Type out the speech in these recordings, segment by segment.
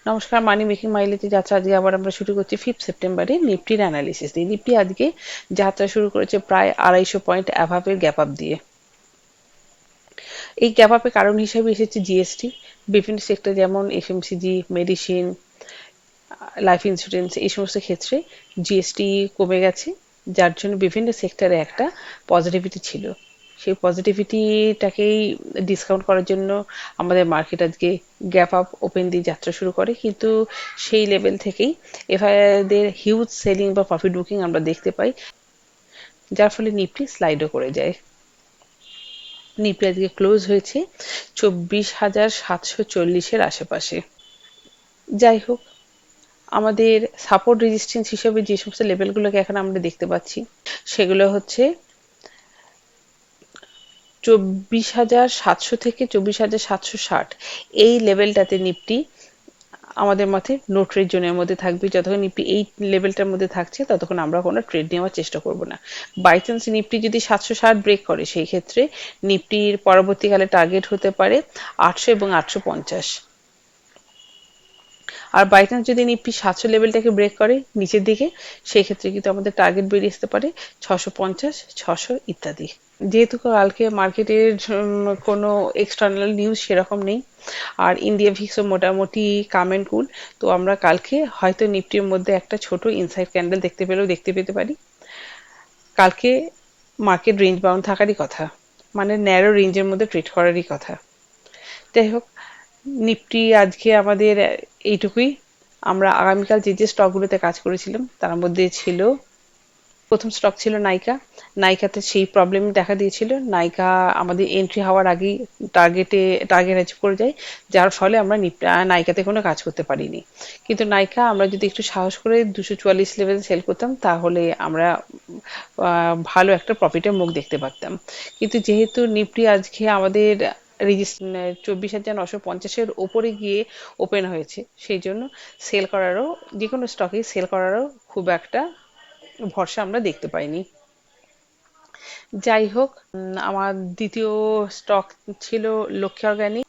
নমস্কার, মানি মেকিং মাইলেজে যাত্রা আজকে আবার আমরা শুরু করছি 5 সেপ্টেম্বরে নিফটির অ্যানালিসিস দিয়ে। নিফটি আজকে যাত্রা শুরু করেছে প্রায় 250 পয়েন্ট অ্যাভাবের গ্যাপ আপ দিয়ে। এই গ্যাপ আপের কারণ হিসেবে এসেছে জিএসটি। বিভিন্ন সেক্টর যেমন এফএমসিজি, মেডিসিন, লাইফ ইন্স্যুরেন্স এই সমস্ত ক্ষেত্রে জিএসটি কমে গেছে, যার জন্য বিভিন্ন সেক্টরে একটা পজিটিভিটি ছিল। সেই পজিটিভিটিটাকেই ডিসকাউন্ট করার জন্য আমাদের মার্কেট আজকে গ্যাপ আপ ওপেন দিয়ে যাত্রা শুরু করে, কিন্তু সেই লেভেল থেকেই এফআইআরদের হিউজ সেলিং বা প্রফিট বুকিং আমরা দেখতে পাই, যার ফলে নিফটি স্লাইডও করে যায়। নিফটি আজকে ক্লোজ হয়েছে 24,740-এর আশেপাশে। যাই হোক, আমাদের সাপোর্ট রেজিস্ট্যান্স হিসেবে যে সমস্ত লেভেলগুলোকে এখন আমরা দেখতে পাচ্ছি সেগুলো হচ্ছে 24,700 থেকে 24,760। এই লেভেলটাতে নিফটি আমাদের মতে নো ট্রেড জোনের মধ্যে থাকবে। যতক্ষণ নিফটি এই লেভেলটার মধ্যে থাকছে ততক্ষণ আমরা কোনো ট্রেড নেওয়ার চেষ্টা করব না। বাই চান্স নিফটি যদি 760 ব্রেক করে, সেই ক্ষেত্রে নিফটির পরবর্তীকালে টার্গেট হতে পারে 800 এবং 850। আর বাই চান্স যদি নিফটি 700 লেভেলটাকে ব্রেক করে নিচের দিকে, সেই ক্ষেত্রে কিন্তু আমাদের টার্গেট বেরিয়ে আসতে পারে 650, 600 ইত্যাদি। যেহেতু কালকে মার্কেটের কোনো এক্সটার্নাল নিউজ সেরকম নেই, আর ইন্ডিয়া ভিক্সও মোটামুটি কাম অ্যান্ড কুল, তো আমরা কালকে হয়তো নিফটির মধ্যে একটা ছোট ইনসাইড ক্যান্ডেল দেখতে পেতে পারি। কালকে মার্কেট রেঞ্জ বাউন্ড থাকারই কথা, মানে ন্যারো রেঞ্জের মধ্যে ট্রেড করারই কথা। যাই হোক, নিফটি আজকে আমাদের এইটুকুই। আমরা আগামীকাল যে যে স্টকগুলোতে কাজ করেছিলাম তার মধ্যে ছিল, প্রথম স্টক ছিল নাইকা। নাইকাতে সেই প্রবলেম দেখা দিয়েছিল, নাইকা আমাদের এন্ট্রি হওয়ার আগেই টার্গেট অ্যাচিভ করে যায়, যার ফলে আমরা নাইকাতে কোনো কাজ করতে পারিনি। কিন্তু নাইকা আমরা যদি একটু সাহস করে 244 লেভেল সেল করতাম, তাহলে আমরা ভালো একটা প্রফিটের মুখ দেখতে পারতাম। কিন্তু যেহেতু নিফটি আজকে আমাদের 24,950-এর ওপরে গিয়ে ওপেন হয়েছে, সেই জন্য সেল করারও, যে কোনো স্টকে সেল করারও খুব একটা ভরসা আমরা দেখতে পাইনি। যাই হোক, আমার দ্বিতীয় স্টক ছিল লক্ষ্মী অর্গানিক।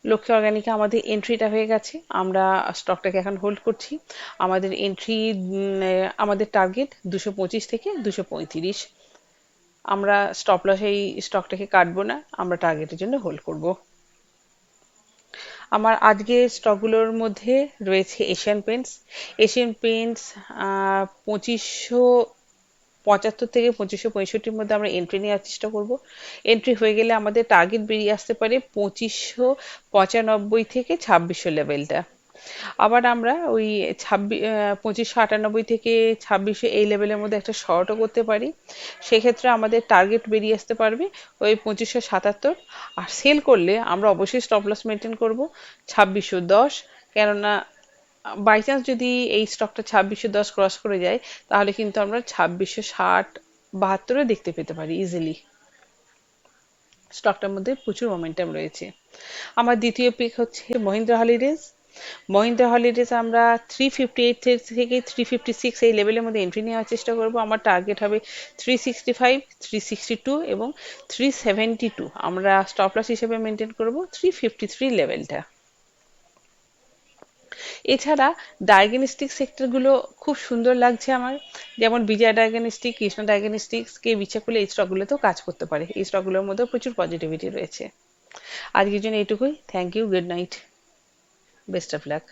লক্ষ্মী অর্গানিকে আমাদের এন্ট্রিটা হয়ে গেছে, আমরা স্টকটাকে এখন হোল্ড করছি। আমাদের এন্ট্রি, আমাদের টার্গেট 225 থেকে 235। আমরা স্টপ লস এই স্টকটাকে কাটবো না, আমরা টার্গেটের জন্য হোল্ড করব। আমার আজকে স্টকগুলোর মধ্যে রয়েছে এশিয়ান পেন্টস। এশিয়ান পেন্টস 2575 থেকে 2565-র মধ্যে আমরা এন্ট্রি নেওয়ার চেষ্টা করব। এন্ট্রি হয়ে গেলে আমাদের টার্গেট বেরিয়ে আসতে পারে 2595 থেকে 2600 লেভেলটা। আবার আমরা ওই 2598 থেকে 2600 এই লেভেলের মধ্যে একটা শর্টও করতে পারি। সেক্ষেত্রে আমাদের টার্গেট বেরিয়ে আসতে পারবে ওই 2577। আর সেল করলে আমরা অবশ্যই স্টপ লস মেনটেন করব 2610, কেননা বাই চান্স যদি এই স্টকটা 2610 ক্রস করে যায়, তাহলে কিন্তু আমরা 2660-72 দেখতে পেতে পারি ইজিলি। স্টকটার মধ্যে প্রচুর মোমেন্টাম রয়েছে। আমার দ্বিতীয় পিক হচ্ছে মহিন্দ্রা হলিডেজ। মহিন্দ্রা হলিডেজ আমরা 358 থেকে 356 এই লেভেলের মধ্যে এন্ট্রি নেওয়ার চেষ্টা করব। আমার টার্গেট হবে 365, 362 এবং 372। আমরা স্টপ লস হিসেবে মেনটেন করব 353 লেভেলটা। এছাড়া ডায়াগনস্টিক সেক্টরগুলো খুব সুন্দর লাগছে আমার, যেমন বিজয়া ডায়াগনস্টিক, কৃষ্ণ ডায়াগনস্টিক্স, কে ইচ্ছা করলে এই স্টকগুলোতেও কাজ করতে পারে। এই স্টকগুলোর মধ্যে প্রচুর পজিটিভিটি রয়েছে। আজকের জন্য এইটুকুই। Thank you, good night, best of lakh.